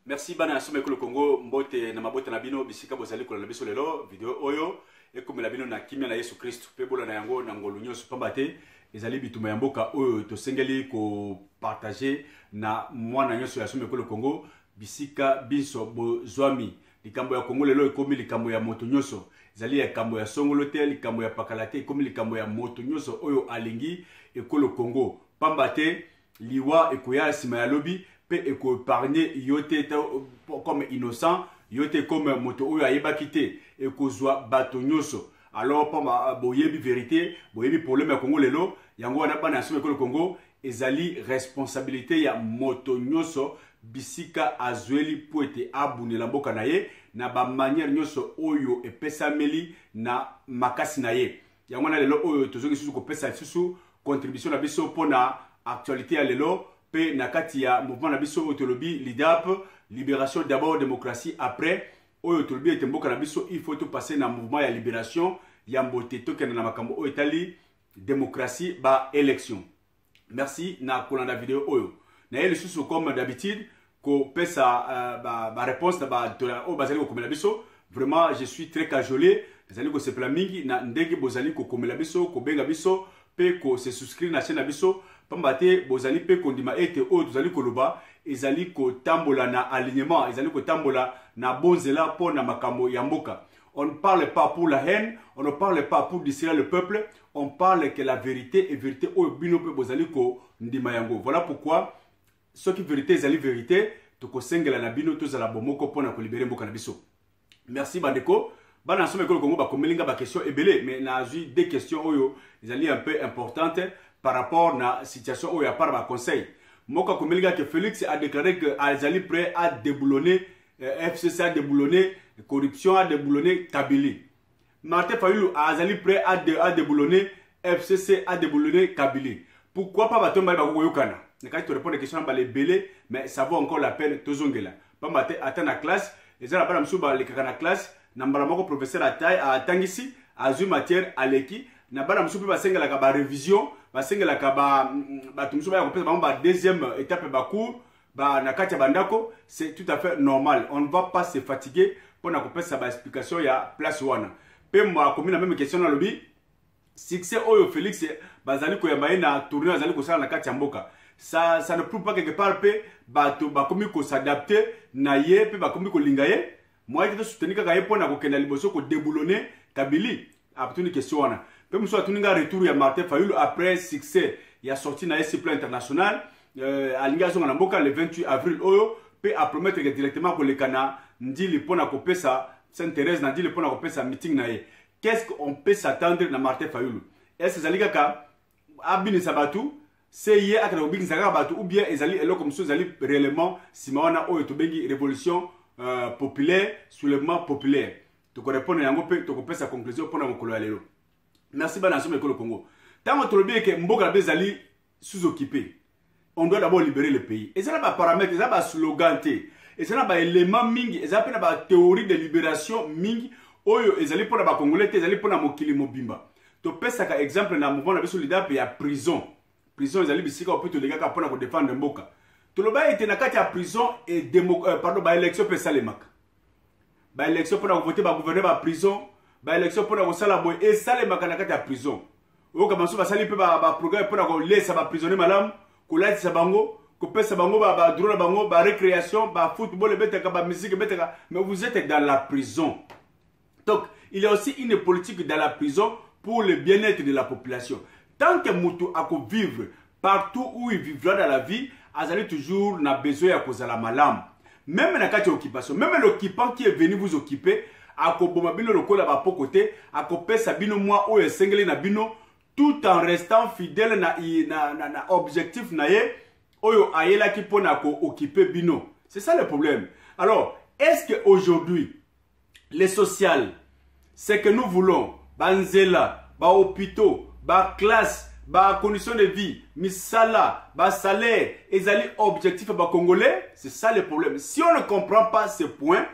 Merci bana asome ko le Congo mbote na mabote na bino bisika bozali ko na biso lelo video oyo ekomela bino na kimia na Yesu Kristo pe bola na yango na ngolu nyonso pambate ezali bituma ya mboka oyo to sengeli ko partager na mwana nyonso ya asome ko le Congo bisika biso bozwami likambo ya Congo lelo ekomi likambo ya moto nyonso ezali ya kambo ya songolo te likambo ya pakalate ekomi likambo ya moto nyonso oyo alingi ekolo Congo pambate liwa ekoya sima ya lobi pe eko épargner yote comme innocent yote comme moto oyo ayebaki te ekozwa bato nyonso alors pamba boyebi vérité boyebi problème ya Congo lelo yango wana bana asome ekolo Congo ezali responsabilité ya moto nyonso bisika azweli po ete abunela mboka na ye na ba manière nyonso oyo epesameli na makasi na ye yango na lelo oyo tozongi susu kopesa susu contribution na biso pona actualité ya lelo pe nakati ya mouvement na biso otolobi LIDAP libération d'abord démocratie après oyo tolobi ete mboka na biso il faut tout passer na mouvement ya libération ya mbote tokende na makambo oyo etali démocratie ba élection. Merci na kolanda vidéo oyo na yeli susu comme d'habitude ko pesa ba réponse na ba o bazali ko komela biso vraiment je suis très cajolé bazali ko sepela mingi na ndenge bozali ko komela biso ko benga biso pe ko se souscrire na chaîne na biso pambate bozali pe kondima ete oyo tozali koloba ezali ko tambola na alignement ezali ko tambola na bonzela po na makambo ya mboka. On ne parle pas pour la haine, on ne parle pas pour distraire le peuple, on parle que la vérité est vérité oyo bino pe bozali ko ndima yango. Voilà pourquoi ce qui vérité ezali vérité to ko sengela na bino tozala bomoko po na ko libérer mboka na biso. Merci bandeko. Bana asome ko Congo ba komelinga ba question ebele mais na azui des questions oyo ezali un peu importantes par rapport à la situation où il y a pas de conseil. Moka Komelinga que Félix a déclaré que Azali prêt à déboulonner FCC a déboulonné corruption a déboulonné Kabylie. Martin Fayulu a Azali prêt à déboulonner FCC a déboulonné Kabylie. Pourquoi pas baton ba yokana? Quand tu réponds à la question ba les belé mais ça vaut encore la peine tozongela. Pas matin attendre la classe, les gens ba msuba les kaka na classe, nambala moko professeur a tangisi azu matière aleki na bana msuba basenga la ba révision basengela ka ba tumso ba kopesa ba deuxième étape ba cours ba nakati bandako c'est tout à fait normal on ne va pas se fatiguer pour na kopesa ba explication ya place wana pe moi comme la même question na lobi succès oyo Félix bazali ko yamba na tournée bazali ko sala nakati ya mboka ça ne prouve pas quelque part pe bato ba komi ko s'adapter na ye pe ba komi ko linga ye moi je te soutenir ka ye pona ko kenda liboso ko déboulonner Kabylie après une question wana. Comme soit tuninga retour ya Martin Fayulu après succès il a sorti na SC international à l'ingation na mboka le 28 avril oyo pe a promettre directement ko le kana ndili pona ko pesa Sainte-Thérèse na ndili pona ko pesa meeting na ye. Qu'est-ce qu'on peut s'attendre na Martin Fayulu? Est-ce zalika ka abini sabatu c'est hier akana obini saka batu ou bien ezali elo comme ça ezali réellement simawana oyo to bengi révolution populaire soulèvement populaire. To ko répondre yango pe to ko pesa conclusion pona mokolo ya lelo. Merci bana asome ekolo Congo. Tant que le que mboka bezali sous-occupé. On doit d'abord libérer le pays. Et ça n'a pas paramètres, ça n'a pas slogan té. Et ça n'a pas élément mingi, et ça n'a pas théorie de libération mingi. Oyo ezali pona ba congolais, ezali pona mokili mobimba. To pesa ka exemple na mouvement na biso LIDAP ya prison. Prison ezali bisika opito lega ka pona ko défendre mboka. To lo ba ete na kati ya prison et pardon ba élection pesa le mak. Ba élection pona ko voter ba gouverner ba prison. Ba élection pour la sala boy et sale makanakata ya prison o kama so ba sali pe ba programme pour la laisser ba prisonnier malam ko lati sa bango ko pesa bango ba droit bango ba récréation ba football beteka ba musique beteka mais vous êtes dans la prison. Donc il y a aussi une politique dans la prison pour le bien-être de la population. Tant que mutu ako vivre partout où il vivra dans la vie azali toujours na besoin ya kozala malam même na kati occupation même l'occupant qui est venu vous occuper akoboma bino lokola ba pokote akopesa bino mwa oyo esengeli na bino tout en restant fidèle na objectif na ye oyo ayela ki pona ko occuper bino. C'est ça le problème. Alors, est-ce que aujourd'hui les social c'est que nous voulons banzela ba hôpitaux ba classe ba conditions de vie misala ba salaire ezali objectif ba congolais? C'est ça le problème. Si on ne comprend pas ce point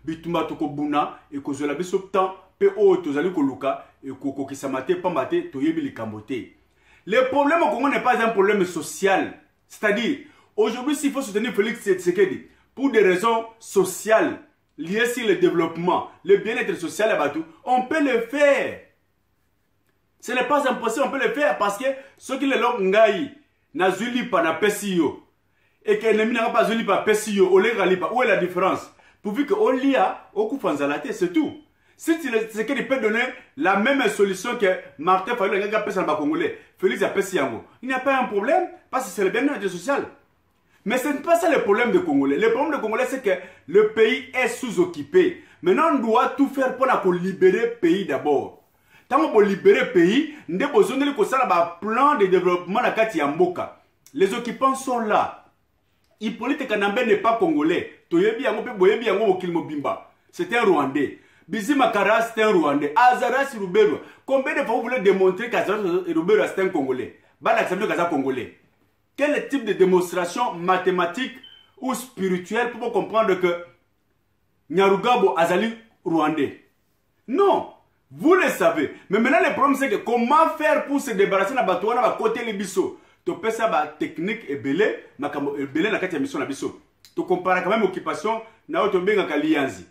bitumba toko buna et que je la biso temps pe o tozali ko luka et ko kisamate pambate toyebi likambote. Le problème au Congo n'est pas un problème social. C'est-à-dire aujourd'hui s'il faut soutenir Félix Tshisekedi pour des raisons sociales, liées sur le développement, le bien-être social à Batou, on peut le faire. Ce n'est pas impossible, on peut le faire parce que ceux qui le log ngai, na zulipa na pesio, et que l'ennemi n'a pas zulipa pesio, ou lipa, où est la différence? Pourvu qu'on lia, au coup fanzalate, c'est tout. Si c'est qu'il peut donner la même solution que Martin Fayulu a fait sur le Congolais, Félix a fait il n'y a pas un problème parce que c'est le bien-être social. Mais ce n'est pas ça le problème des Congolais. Le problème des Congolais, c'est que le pays est sous-occupé. Maintenant, on doit tout faire pour libérer le pays d'abord. Tant qu'on libérer le pays, nous avons besoin de un plan de développement à Kati Yamboka. Les occupants sont là. Hippolyte Kanambe n'est pas congolais. C'est un Rwandais. Bizi Makara, c'est un Rwandais. Azaras Ruberwa. Combien de fois vous voulez démontrer qu'Azaras Ruberwa c'est un Congolais? L'accepter qu'Azaras Congolais. Quel type de démonstration mathématique ou spirituelle pour comprendre que Nyarugabo Azali Rwandais? Non, vous le savez. Mais maintenant le problème c'est que comment faire pour se débarrasser de la batouana à côté les bisso? Tu peux ça ba technique et belé, makambo belé na kati ya mission na bisso. Tu compares quand même occupation na otombenga ka lianzi.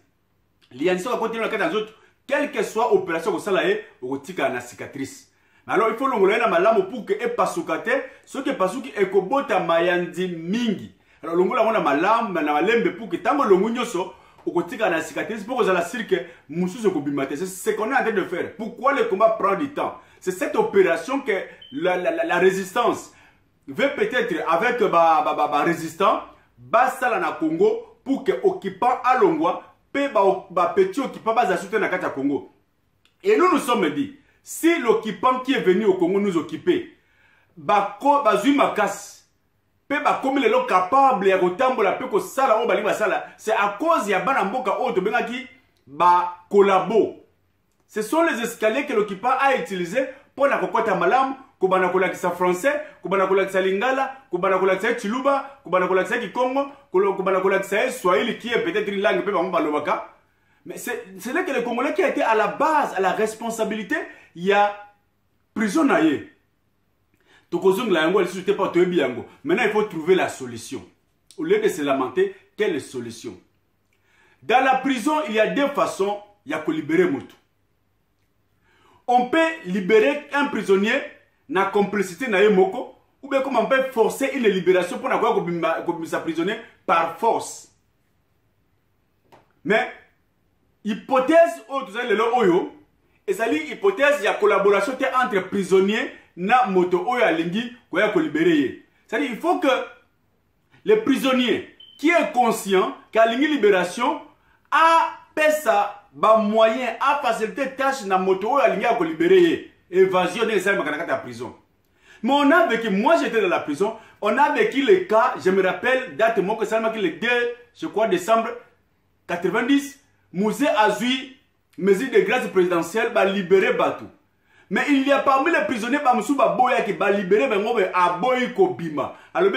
Lianzi à côté na kati ya autres, quelle que soit opération ko sala e otika na cicatrice. Alors il faut l'ongolais na malamu pour que e pasukate, ce que pasuki ekobota mayandi mingi. Alors l'ongola na malamu na malembe pour que tango longunyo so okotika na cicatrice pour que ça la cirque mususu ko bimate. C'est ce qu'on est en train de faire. Pourquoi le combat prend du temps? C'est cette opération que la résistance veut peut-être avec ba résistant basala na Congo pour que occupant alongwa pe ba petit occupant ba soutenir na kati ya Congo. Et nous sommes dit, si l'occupant qui est venu au Congo nous occuper ba zui makas pe ba comme les gens capables ya kotambola pe ko sala o bali basala, c'est à cause ya bana mboka o to bengaki ba collabo. Ce sont les escaliers que l'occupant a utilisés pour la kokota malam, kubana kolakisa français, kubana kolakisa lingala, kubana kolakisa chiluba, kubana kolakisa kikongo, kubana kolakisa swahili qui est peut-être une langue peu balobaka. Mais c'est là que le Congolais qui a été à la base, à la responsabilité, il y a prisonnier. Tokozung la yango, elle ne pas toyebi yango. Maintenant il faut trouver la solution. Au lieu de se lamenter, quelle est la solution? Dans la prison, il y a deux façons, il y a que libérer Moutou. On peut libérer un prisonnier na complicité na yemoko, ou bien comme on peut forcer une libération pour n'avoir sa prisonnier par force. Mais hypothèse autre le oyo, et ça dit hypothèse il y a collaboration entre prisonniers na moto oyo alingi koya ko libérer. C'est-à-dire il faut que le prisonnier qui est conscient qu'alingi libération a pesa ba moyen à faciliter tâche na moto à ligne à libérer évasion des armes à la prison. Mais on a vécu, moi j'étais dans la prison, on a vécu les cas, je me rappelle date moi que ça m'a le 2 je crois décembre 90, Mouzé Azui mesure de grâce présidentielle va libérer Batou. Mais il y a parmi les prisonniers qui va libérer Aboy Kobima. Alors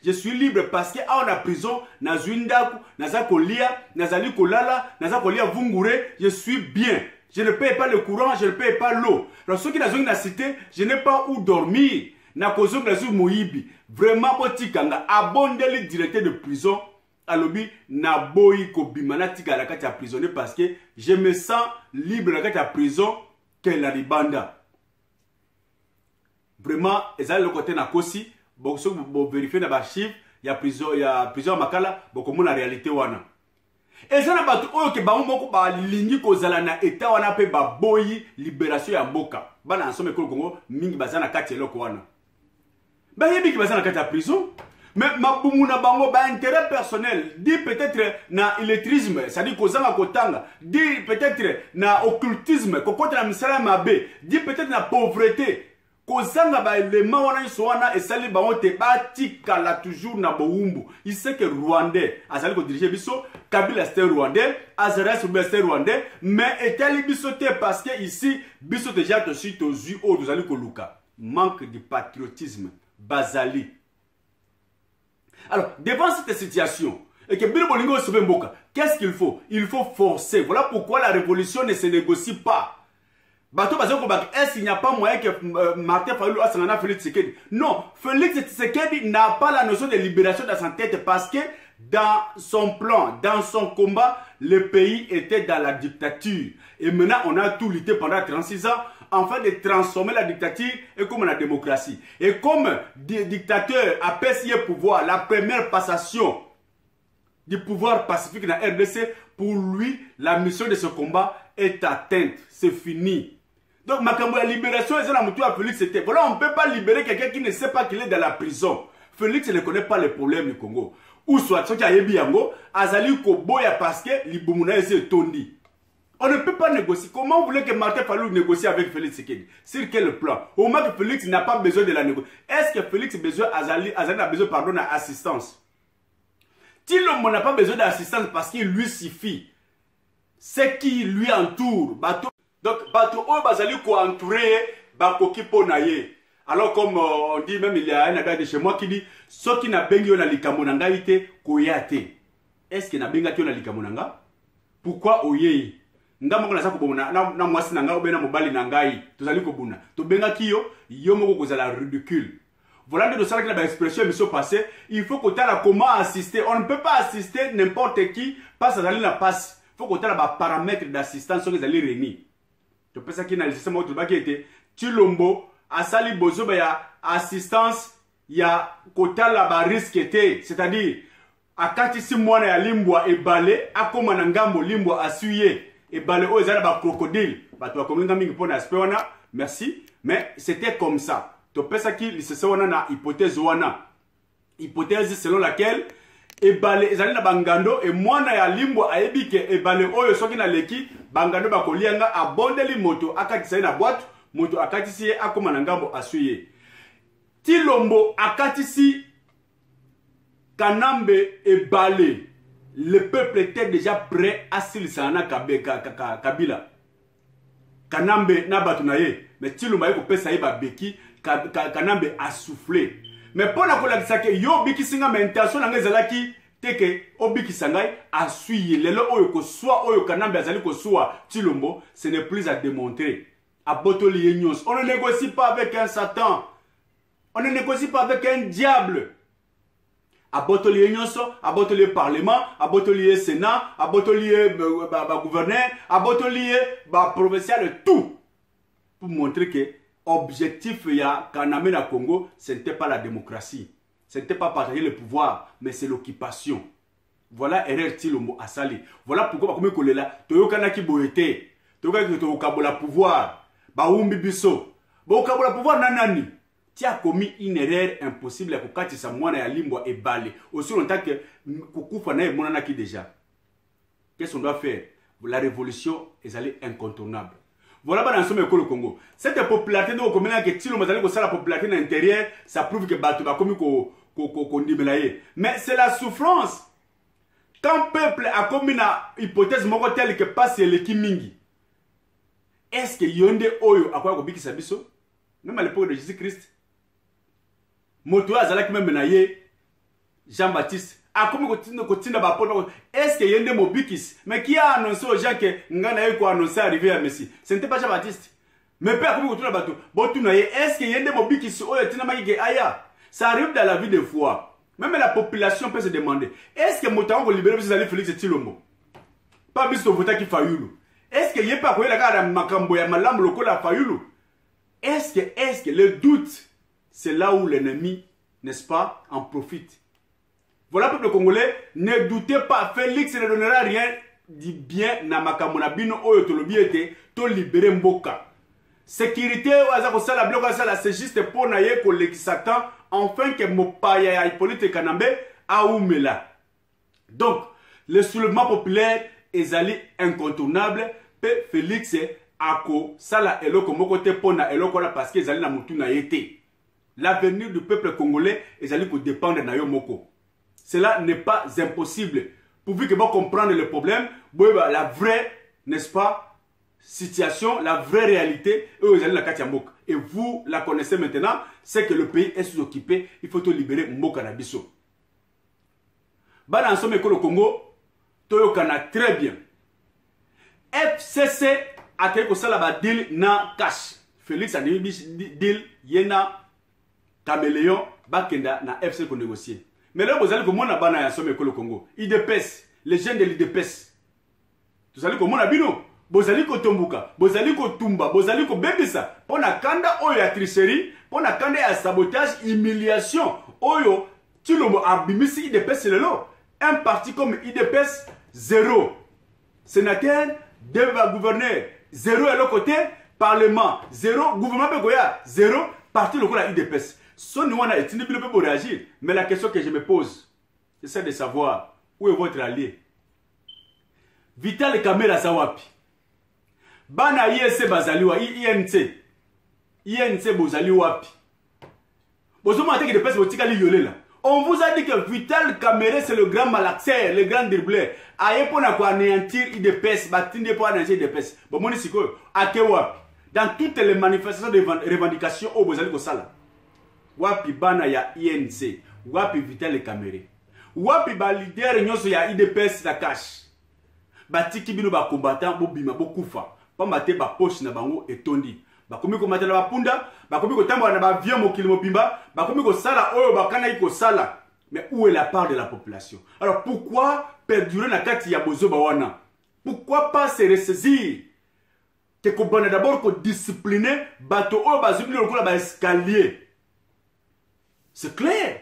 je suis libre parce que on a prison na Zwindaku, na Zakolia, na Zali Kolala, na Zakolia Vungure, je suis bien. Je ne paye pas le courant, je ne paye pas l'eau. Alors ceux qui sont dans la cité, je n'ai pas où dormir. Na kozong na Moyibi. Vraiment otikanga abonde le directeur de prison. Alobi na boy Kobima na tika la kati ya prisonnier parce que je me sens libre la kati ya prison. Quelle la ribanda. Vraiment, et ça le côté na kosi, bon so bo vérifier na ba chiffre, il y a prison makala, bon comme la réalité wana. Et ça na batu oyo ke ba moko ba lingi ko zala na état wana pe ba boyi libération ya mboka. Bana nsome ko Congo mingi bazana kati eloko wana. Ba yebi ki bazana kati ya prison. Mais mabumuna bango ba intérêt personnel, dit peut-être na illettrisme, c'est-à-dire kozanga kotanga, dit peut-être na occultisme, kokota na misala mabe, dit peut-être na pauvreté, kozanga ba élément wana iswana esali bango te batika la toujours na boumbu. Il sait que Rwandais, azali ko diriger biso, Kabila c'était Rwandais, Azaras c'était Rwandais, mais etali biso te parce que ici biso déjà to si to zu o dozali ko luka. Manque de patriotisme, bazali. Alors, devant cette situation, et que Bilo Bolingo se Mboka, qu'est-ce qu'il faut? Il faut forcer. Voilà pourquoi la révolution ne se négocie pas. Bateau Bazoko Bak, est-ce qu'il n'y a pas moyen que Martin Fayulu a Félix Tshisekedi? Non, Félix Tshisekedi n'a pas la notion de libération dans sa tête parce que dans son plan, dans son combat, le pays était dans la dictature. Et maintenant, on a tout lutté pendant 36 ans afin de transformer la dictature et comme la démocratie. Et comme des dictateurs a perçu le pouvoir, la première passation du pouvoir pacifique dans la RDC, pour lui, la mission de ce combat est atteinte. C'est fini. Donc, la libération, Félix, c'était. Voilà, on ne peut pas libérer quelqu'un qui ne sait pas qu'il est dans la prison. Félix ne connaît pas les problèmes du Congo. Ou soit, ce qui a yebi yango, Azali Koboya parce que l'Ibumuna est tondi. On ne peut pas négocier. Comment vous voulez que Martin Fayulu négocie avec Félix Tshisekedi? Sur quel plan? Au moins que Félix n'a pas besoin de la négociation. Est-ce que Félix a besoin, Azali a besoin, pardon, d'assistance? Tilombo n'a pas besoin d'assistance parce qu'il lui suffit. Ce qui lui entoure. Donc, Bato O Bazali ko entouré Bakoki Ponaye. Alors, comme on dit, même il y a un gars de chez moi qui dit, ce qui n'a pas besoin de l'ikamonanga ite koyate. Est-ce qu'il n'a pas besoin de l'ikamonanga? Pourquoi oye? Nga moko na sa ko na mwasi nanga obena mobali nangai. Tozali ko buna. To benga kiyo, yo moko kozala ridicule. Voilà de ça que l'expression mission passée, il faut qu'on ait comment assister. On ne peut pas assister n'importe qui parce que la passe. Il faut qu'on ait des paramètres d'assistance qui sont réunis. Je pense qu'il y a un système qui était Chilombo, Asali Bozo, il y a assistance, il y a côté la risque était, c'est-à-dire à 4 mois il y a limbwa et balé, à comme un ngambo limbwa à suyer et balé aux arabes crocodile. Bah toi comme l'ingaming pour n'aspect merci, mais c'était comme ça. Tu peux dire que na hypothèse wana. Hypothèse selon laquelle ebale ezali na bangando et mwana ya limbo aebike ebale oyo soki na leki bangando bakolianga abondeli moto akatisa na boîte moto akatisi akoma na ngambo asuye. Tilombo akatisi Kanambe ebale. Le peuple était déjà prêt à silisana Kabila. Kanambe na batunaye mais Tilombo ayeko pesa yeba beki Kanambe a soufflé. Mais pour la collecte, yo biki singa mais intention na ngezalaki teke obiki sangai a suivi lelo oyo ko soit oyo Kanambe azali ko soit Tilombo, ce n'est plus à démontrer. À Botoli Nyos, on ne négocie pas avec un Satan. On ne négocie pas avec un diable. À Botoli Nyos, à Botoli Parlement, à Botoli Sénat, à Botoli gouverneur, à Botoli provincial, tout pour montrer que objectif ya Kaname na Congo, ce n'était pas la démocratie. Ce n'était pas partager le pouvoir, mais c'est l'occupation. Voilà erreur Tilombo Asali. Voilà pourquoi comme kolela toyokana ki boyete. Toyokana to kabola pouvoir. Ba umbi biso. Ba kabola pouvoir nanani. Tu as commis une erreur impossible à kokatisa mwana ya limbwa et balé. Aussi longtemps que kukufa na monana ki déjà. Qu'est-ce qu'on doit faire? La révolution est allée incontournable. Voilà dans le Congo. Cette popularité de Okomena que Tilombo Azali ko la popularité à l'intérieur, ça prouve que Bato va commis ko mais c'est la souffrance. Quand le peuple a commis une hypothèse telle que passe le Kimingi, est-ce que Yonde Oyo a quoi kobiki sabiso? Même à l'époque de Jésus-Christ. Moto Azalaki même naye Jean-Baptiste. A commis kotinda ba poto. Est-ce que Yonde Mobikis? Mais qui a annoncé aux gens que Ngana Yoko a annoncé arriver à Messie? Ce n'était pas Jean-Baptiste. Mais peu a commis kotinda bato. Est-ce que Yonde Mobikis Oyo tina maki aya? Ça arrive dans la vie de foi. Même la population peut se demander, est-ce que Motango libérer Félix Tshilombo? Pas bis vota qui Fayulu. Est-ce que yé pas la gare makambo ya malambo lokola Fayulu? Est-ce que le doute, c'est là où l'ennemi, n'est-ce pas, en profite? Voilà, peuple congolais, ne doutez pas, Félix ne donnera rien du bien na makambo na bino oyo tolobi ete to libérer Mboka. Sécurité, c'est juste pour naye koleki Satan, enfin que Mopaya ya Hippolyte Kanambe a oumela. Donc, le soulèvement populaire est allé incontournable. Pe Félix ako sala eloko moko te pona eloko na parce que ezali na mutu na yete. L'avenir du peuple congolais est allé ko dépendre na yo moko. Cela n'est pas impossible. Pourvu que vous comprendre le problème, la vraie, n'est-ce pas, situation, la vraie réalité, et vous la connaissez maintenant, c'est que le pays est sous-occupé, il faut libérer Mboka na biso. Dans le Congo, toyokana très bien. FCC a créé un deal na cash. Félix a dit deal yena caméléon bakenda na FCC pour négocier. Mais là, vous allez comme on a bana ya somme le Congo. IDPS, les jeunes de l'IDPS. Vous allez comme on a bino. Vous allez ko tombuka, vous allez ko tumba, vous allez ko bebisa. Pour na kanda oyo ya tricherie, pour na kanda ya sabotage, humiliation. Oyo, tu le mot abimisi IDPS le lo. Un parti comme IDPS, zéro. Sénateur, deux gouverneurs, zéro à l'autre côté. Parlement, zéro. Gouvernement Begoya, zéro. Parti le la IDPS. Son nous on a été pour réagir. Mais la question que je me pose, c'est celle de savoir où est votre allié. Vital Kamera Sawapi. Bana INC Bazaliwa, INC. INC Bozali Wapi. Bozo maté que de pèse botika li yolé là. On vous a dit que Vital Kamere c'est le grand malaxeur, le grand dribbleur. Aye pour na ko anéantir IDPS, batinde pour anéantir IDPS. Bon moni siko ake wapi. Dans toutes les manifestations de revendications au Bozali Kosala. Wapi bana ya INC, wapi Vital Kamere. Wapi ba leader nyonso ya IDPS la cache. Batiki bino ba combattant bo bima bo kufa. Pa mate ba poche na bango etondi. Bakomi ko matela ba punda, bakomi ko tambola na ba vieux mokili mobimba, bakomi ko sala oyo bakana iko sala. Mais où est la part de la population? Alors pourquoi perdurer na kati ya bozoba wana? Pourquoi pas se ressaisir? Que ko bana d'abord ko discipliner bato oyo bazumi lokola ba escalier. C'est clair.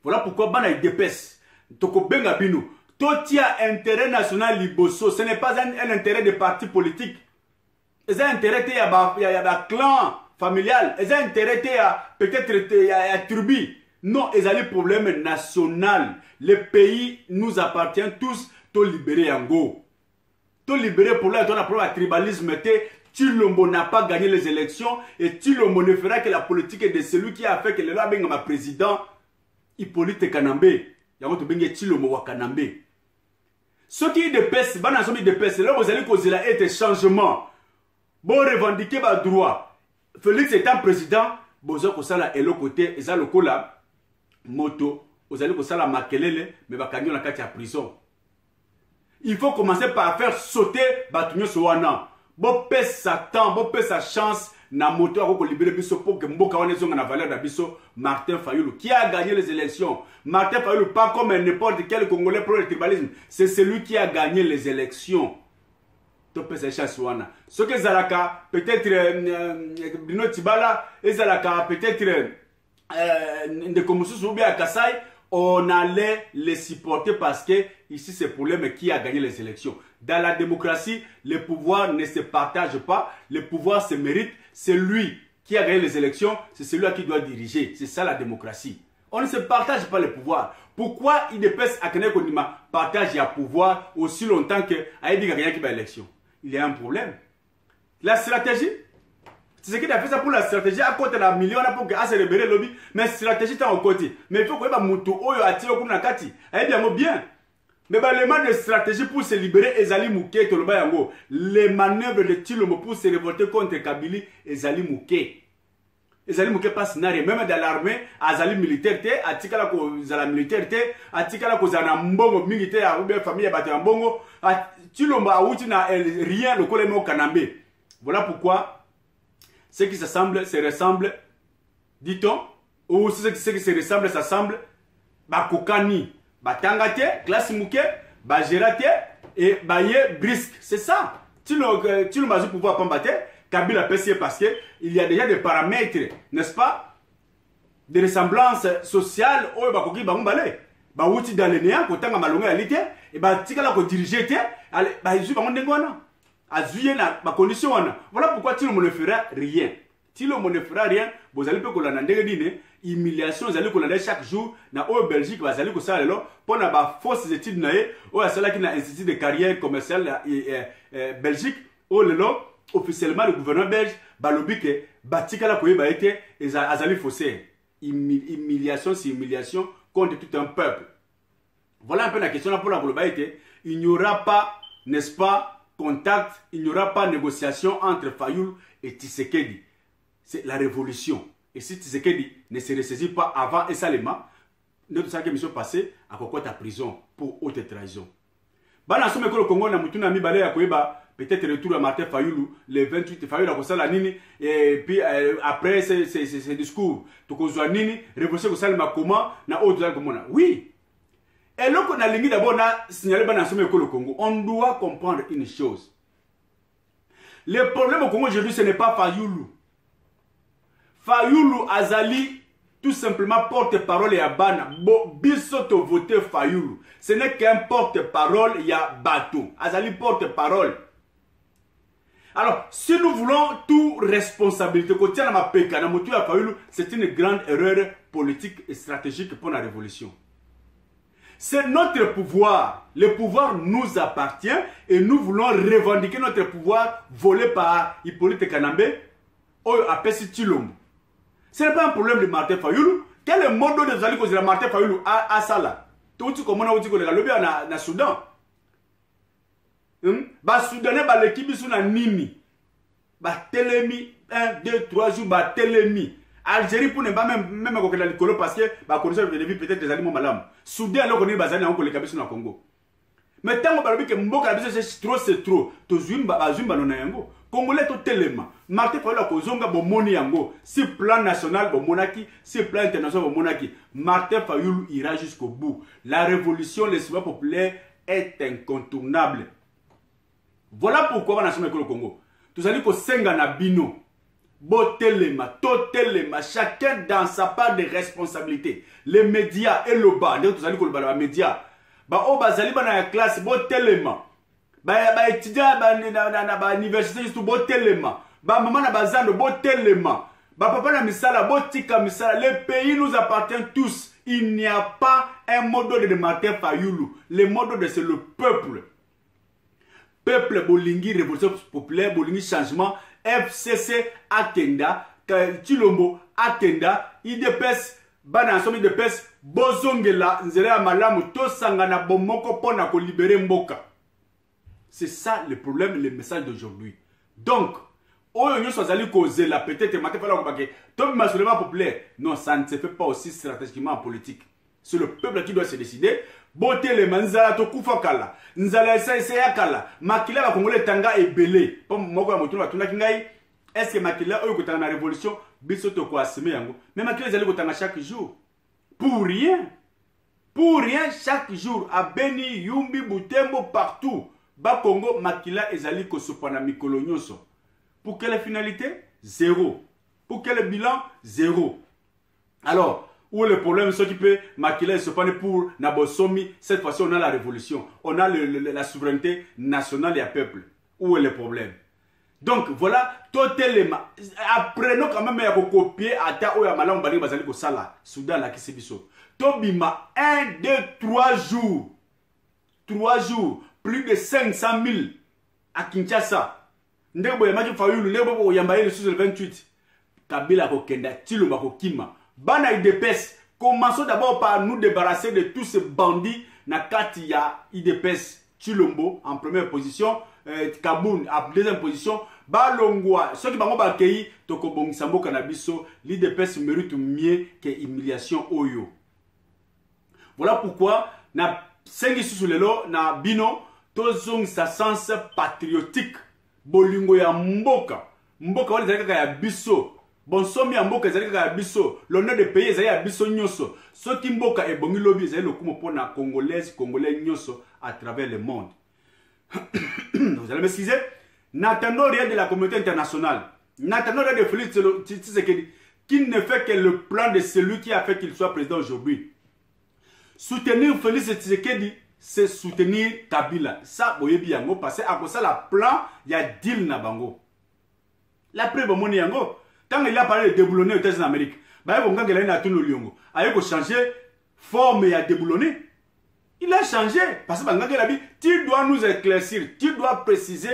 Voilà pourquoi bana IDPS toko benga bino. Totia intérêt national liboso, ce n'est pas un intérêt de parti politique. C'est un intérêt il y a clan familial, c'est un intérêt peut-être il y a tribu. Non, c'est un problème national. Le pays nous appartient tous, to libérer en go. To libérer pour là, on a problème de tribalisme. Tshilombo n'a pas gagné les élections et Tshilombo ne fera que la politique de celui qui a fait que le loi benga ma président Hippolyte Kanambe. Yango to benga Tshilombo wa Kanambe. Ce qui est de peste, bana somi de peste, là vous allez causer la été changement. Bon revendiquer ba droit. Félix étant président, bozo ko sala elo côté eza lokola moto, vous allez ko sala makelele mais ba kanyo na kati ya prison. Il faut commencer par faire sauter batunyo sowana. Bon pèse sa temps, bon pèse sa chance na moto a ko libérer biso pour que mboka wana zonga na valeur da biso Martin Fayulu qui a gagné les élections. Martin Fayulu pas comme n'importe quel Congolais pro le tribalisme, c'est celui qui a gagné les élections. Ce que Zalaka, peut-être Bruno Tibala, et Zalaka, peut-être Ndekomusu ou bien Kassai, on allait les supporter parce que ici c'est pour lui, mais qui a gagné les élections. Dans la démocratie, le pouvoir ne se partage pas, le pouvoir se mérite. C'est lui qui a gagné les élections, c'est celui qui doit diriger. C'est ça la démocratie. On ne se partage pas le pouvoir. Pourquoi IDPS a gagné partage le pouvoir aussi longtemps que Aïdi a gagné l'élection? Il y a un problème. La stratégie, c'est ce qui a fait ça pour la stratégie à côté de la million pour que se libérer lobby, mais stratégie est en côté. Mais il faut que Moutou Oyo attire au Kati. Bien. Mais les manœuvres de stratégie pour se libérer, Ezali Mouké, les manœuvres de Tshilombo pour se révolter contre Kabili, Ezali Mouké. Ezali Mouké passe n'a rien. Même dans l'armée, Azali militaire, Atikala ko zala militaire, Atikala ko zana mbongo militaire, ou bien famille abaté en bongo, Tshilombo a outi na rien le collement au Kanambe. Voilà pourquoi ceux qui s'assemblent se ressemblent, dit-on, ou ceux qui se ressemblent s'assemblent, Bakokani, Batangate, classe Mouké, Bajerate et Baye Brisque. C'est ça. Tshilombo a du pouvoir combattre. Kabila PCE parce qu'il y a déjà des paramètres, n'est-ce pas? Des ressemblances sociales, oh, bah, koki, bah, mbale. Bah, outi dans le néant, quand on a malongaalité, et bah, tika ko diriger, allez, bah, ils ont ndengwana. Azuye na, bah, condition wana. Voilà pourquoi Tshilombo ne fera rien. Tshilombo ne fera rien, vous allez peut qu'on a ndenge humiliation, vous allez qu'on a chaque jour, na au Belgique, vous allez qu'on ça, alors, pour na, bah, fausses études, na, oh, celle qui n'a institut de carrière commerciale, Belgique, oh, lelo, officiellement le gouvernement belge balobi que batika la koyeba été azali fossé humiliation c'est humiliation contre tout un peuple. Voilà un peu la question pour la globalité. Il n'y aura pas, n'est-ce pas, contact, il n'y aura pas négociation entre Fayulu et Tshisekedi. C'est la révolution. Et si Tshisekedi ne se ressaisit pas avant et salement, notre 5e mission passée à Kokota prison pour haute trahison. Bana somme que le Congo na mutuna mi balé ya koyeba peut-être retour à Martin Fayulu le 28 Fayulu a kosala nini et puis après ces discours to kozwa nini révolution kosala makoma na autre komona oui et là qu'on a limite d'abord na signaler bana somme ko le Congo on doit comprendre une chose le problème au Congo aujourd'hui ce n'est pas Fayulu azali tout simplement porte-parole ya bana biso to voter Fayulu ce n'est qu'un porte-parole ya bateau azali porte-parole. Alors si nous voulons tout responsabilité côté na mapeka na motu ya Fayulu c'est une grande erreur politique et stratégique pour la révolution. C'est notre pouvoir, le pouvoir nous appartient et nous voulons revendiquer notre pouvoir volé par Hippolyte Kanambe ou Apesi Tshilombo. Ce n'est pas un problème de Martin Fayulu. Quel est le mode de Zali que Martin Fayulu à ça là? Tout comme on a dit que le lobby na Soudan. Ba Soudanais ba l'équipe sous na nini. Ba telemi 1 2 3 jours ba telemi. Algérie pour ne pas même que la Nicolo parce que ba condition de vie peut-être des animaux malades. Soudan alors qu'on est basé na le kabisa na Congo. Mais tant que ba que mboka la c'est trop. To zumba ba zumba no na yango. Congolais tout tellement. Martin Fayulu a kozonga bo moni yango. Si plan national bo monaki, si plan international bo monaki. Martin Fayulu ira jusqu'au bout. La révolution, le souverain populaire est incontournable. Voilà pourquoi on a choisi le Congo. Tous allez ko senga na bino. Botelema, totelema, chacun dans sa part de responsabilité. Les médias et le bas, tous allez ko le médias. Ba o bazali ba na classe botelema. Ba étudiant ba université tout botelema. Ba maman na bazando botelema. Ba papa na misala botika misala. Le pays nous appartient tous. Il n'y a pas un mode de Martin Fayulu. Le mode de c'est le peuple. Peuple bolingi révolution populaire bolingi changement FCC Akenda Tshilombo Akenda IDPS bana somi IDPS bozongela nzela malamu to sangana bomoko pona ko libérer mboka. C'est ça le problème, le message d'aujourd'hui. Donc, oyo nyo sozali kozela peut-être Martin Fayulu ko bake to massivement populaire. Non, ça ne se fait pas aussi stratégiquement en politique. C'est le peuple qui doit se décider. Boté les manzala to kufakala. Nzala esa kala. Makila ba Congolais tanga ebele. Pom moko ya motu batuna kingai. Est-ce que Makila oyo kotanga na révolution biso to ko asime yango. Mais Makila zali kotanga chaque jour. Pour rien. Pour rien chaque jour à Beni, Yumbi, Butembo partout. Ba Congo Makila ezali ko sopana mikolo nyonso. Pour quelle finalité? Zéro. Pour quel bilan? Zéro. Alors où le problème, ce qui peut maquiller se prendre pour Nabosomi, cette fois-ci on a la révolution, on a la souveraineté nationale et à peuple. Où est le problème? Donc voilà, totalement. Apprenons quand même à copier à ta ou à Malam Bani Bazali Sala, Soudan la Kisebiso. Tobima, 1, 2, 3 jours. 3 jours, plus de 500 000 à Kinshasa. Ndebo Yamaki Fayulu, Ndebo Yambaye le sous le 28. Kabila Kokenda, Tshilombo Kokima. Bana IDPS, commençons d'abord par nous débarrasser de tous ces bandits. Nakati ya IDPS, Tshilombo en première position, Kaboun en deuxième position, Balongwa, ceux qui vont accueillir Tokobong Sambo Kanabiso, l'IDPS mérite mieux que humiliation Oyo. Voilà pourquoi, na sengi sous le lot, na bino, tozong sa sens patriotique, bolingo ya mboka, mboka wale zalika ya biso. Bon somi mboka ezali kaka biso, l'honneur de pays ezali ya biso nyoso. Soki mboka ebongi lobi ezali lokumo pona congolais nyoso à travers le monde. Vous allez m'excuser? N'attendons rien de la communauté internationale. N'attendons rien de Félix Tshisekedi qui ne fait que le plan de celui qui a fait qu'il soit président aujourd'hui. Soutenir Félix Tshisekedi, c'est soutenir Kabila. Ça, boyebi yango parce que à cause la plan, il y a deal na bango. La preuve au monde yango. Quand il a parlé de déboulonner aux États-Unis d'Amérique, il a changé forme et déboulonner. Il a changé. Parce que tu dois nous éclaircir, tu dois préciser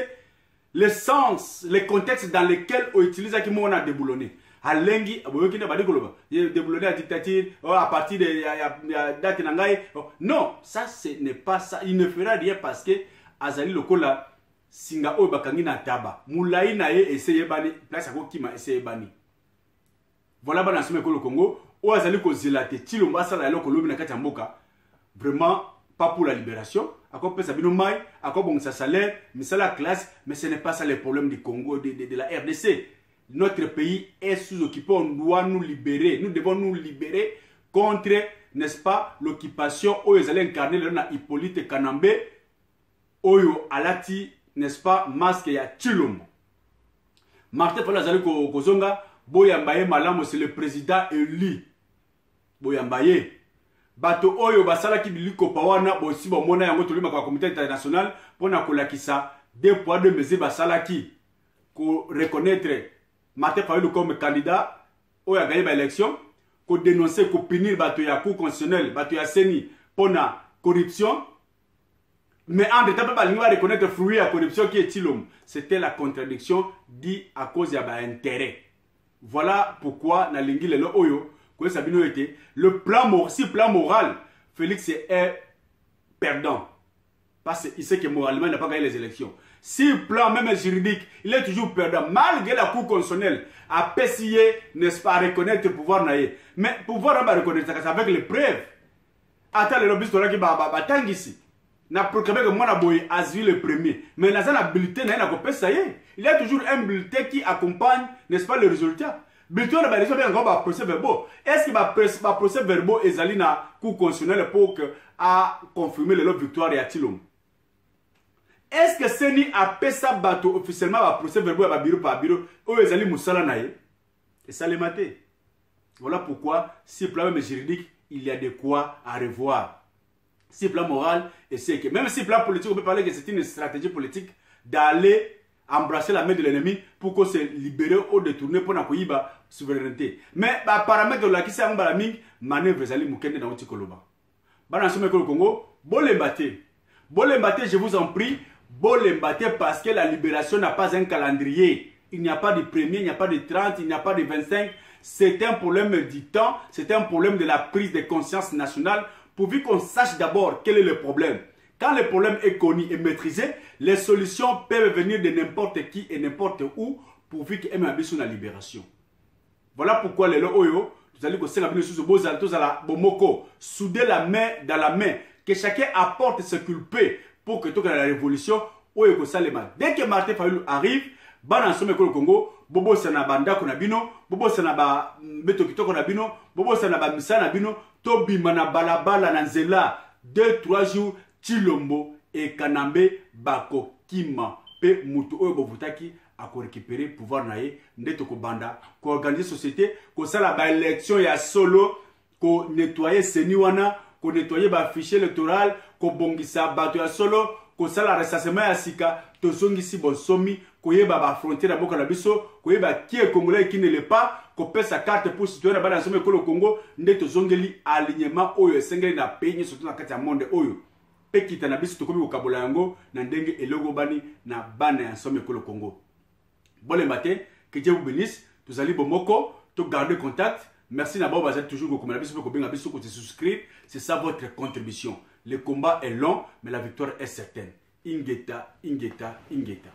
le sens, le contexte dans lequel on utilise on a déboulonné. À l'engi, déboulonner la dictature, à partir de date nangai. Non, ça ce n'est pas ça. Il ne fera rien parce que Azali Lokola. Singa oyo bakangi na taba mulai na ye essayé bani place ako kima essayé bani voilà bana somé ko le Congo o azali ko zela te Tshilombo asala eloko lobi na kati ya mboka vraiment pas pour la libération. Encore plus Sabino Mai, encore bon sa salaire, mais ça la classe, mais ce n'est pas ça le problème du Congo, de la RDC. Notre pays est sous-occupé, on doit nous libérer. Nous devons nous libérer contre, n'est-ce pas, l'occupation où ils allaient incarner le Hippolyte Kanambe, Oyo Alati, n'est-ce pas, masque ya Chilombo. Martin Fala Zali Kozonga, Boyambaye Malamo, c'est le président élu. Boyambaye. Bato Oyo Basala qui biliko pawana, aussi bon mona yango tolima kwa comité international, pour na kolakisa, 2 poids 2 mesures Basala qui, ko reconnaître Martin Fayulu comme candidat, Oyo a gagné l'élection, ko dénoncer, ko punir bato ya cour constitutionnel, bato ya Seni, pour na corruption. Mais en détail, on va reconnaître le fruit de la corruption qui est Tilom. C'était la contradiction dit à cause de l'intérêt. Voilà pourquoi, dans l'ingil le Oyo, le plan moral, Félix est perdant. Parce qu'il sait que moralement, il n'a pas gagné les élections. Si le plan même juridique, il est toujours perdant, malgré la Cour constitutionnelle, à pessier, n'est-ce pas, à reconnaître le pouvoir naïe. Mais le pouvoir, on va reconnaître ça avec les preuves. Attends, le lobbyiste qui va ici. Na proclamé que moi boy asile le premier, mais dans un bulletin na ko ça y est, il y a toujours un bulletin qui accompagne, n'est-ce pas, le résultat. Bulletin na élection bien encore procès verbaux. Est-ce qu'il va procès verbaux ezali na cour constitutionnelle pour que a confirmer le victoire ya Tilom? Est-ce que Seni a pesa bateau officiellement va procès verbaux à bureau par bureau ou ezali musala na ye? Et ça les maté. Voilà pourquoi si plan juridique, il y a de quoi à revoir. Si plan moral, et c'est que même si plan politique, on peut parler que c'est une stratégie politique d'aller embrasser la main de l'ennemi pour qu'on se libère ou détourner pour la souveraineté. Mais par paramètre de la qui s'est en balaming, manœuvre zali mukende na uti koloba. Banansome ko Congo, bolembate, je vous en prie, bolembate parce que la libération n'a pas un calendrier. Il n'y a pas de premier, il n'y a pas de 30, il n'y a pas de 25. C'est un problème du temps, c'est un problème de la prise de conscience nationale. Pourvu qu'on sache d'abord quel est le problème. Quand le problème est connu et maîtrisé, les solutions peuvent venir de n'importe qui et n'importe où, pourvu qu'il y ait une libération. Voilà pourquoi les Oyo, vous allez souder la main dans la main, que chacun apporte ce qu'il peut pour que toute la révolution, dès que Martin Fayulu arrive, Banansome Kolo Congo, Bobo Sanabanda Konabino, Bobo Sanaba Meto Konabino, Bobo Sanaba Misana Bino, Tobi Manabalabala Nanzela, 2-3 jours, Chilombo et Kanambe Bako Kima, Pe Mutu Oyo Bovutaki, à récupérer pouvoir naïe, Ndetoko Banda, ko organiser société, ko sala ba élection ya solo, ko nettoyer Seniwana, ko nettoyer ba fichier électoral, ko bongisa bato ya solo, ko sala ressassement ya sika, to zongisi bonsomi, ko yeba ba frontière boka na biso, ko yeba qui est congolais et qui ne l'est pas, ko pèse sa carte pour citoyen na bana somme ko le Congo, ndeto zongeli alignement oyo esengeli na pays surtout na kati ya monde oyo. Pe kita na biso to komi ko kabola yango na ndenge elogo bani na bana ya somme ko le Congo. Bon matin, que Dieu vous bénisse. Tous allez bomoko, tout garder contact. Merci d'abord, vous êtes toujours comme la biso ko benga biso ko te souscrire, c'est ça votre contribution. Le combat est long, mais la victoire est certaine. Ingeta, Ingeta, Ingeta.